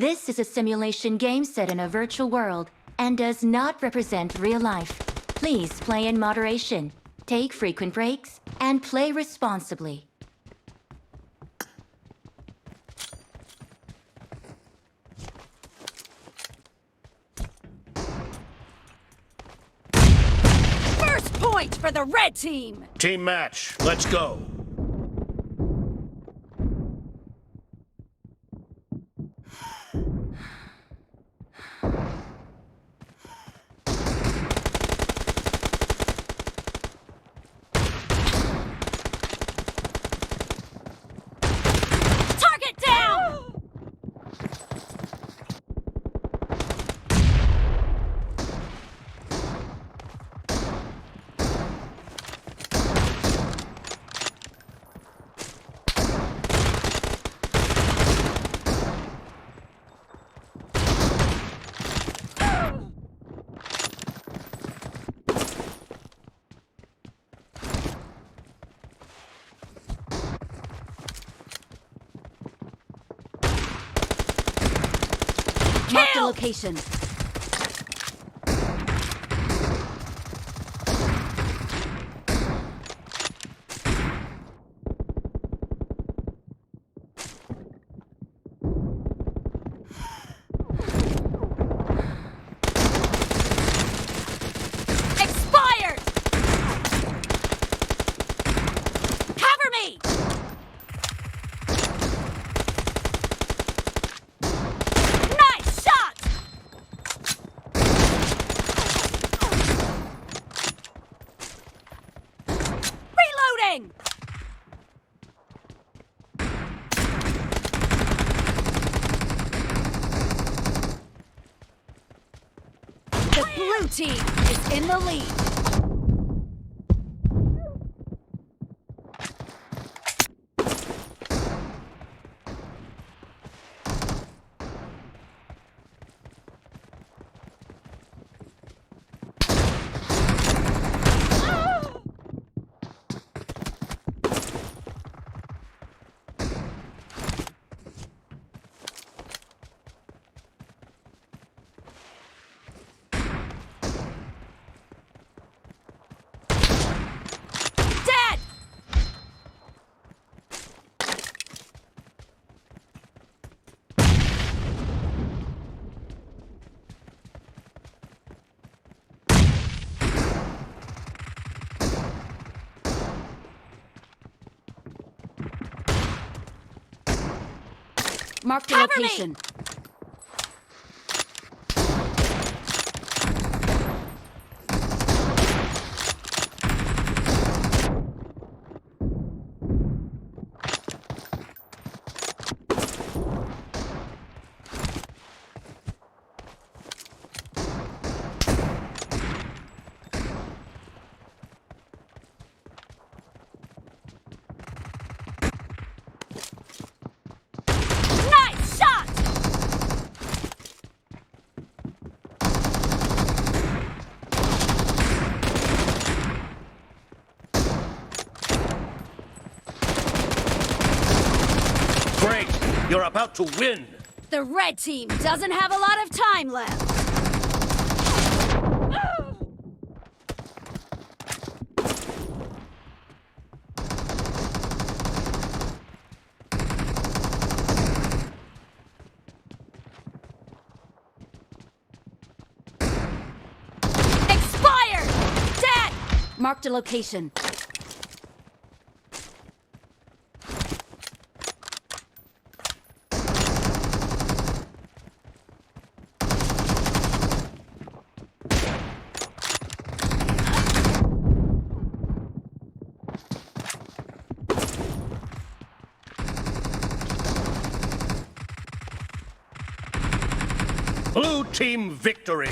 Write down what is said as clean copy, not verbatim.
This is a simulation game set in a virtual world and does not represent real life. Please play in moderation, take frequent breaks, and play responsibly. First point for the red team! Team match, let's go. Target down! Mark the location. Expired! Cover me! Nice shot! Reloading! The blue team is in the lead. Dead! Mark the Cover me! location. Nice shot! Great, you're about to win. The red team doesn't have a lot of time left. Expired! Dead! Mark the location. Blue team victory.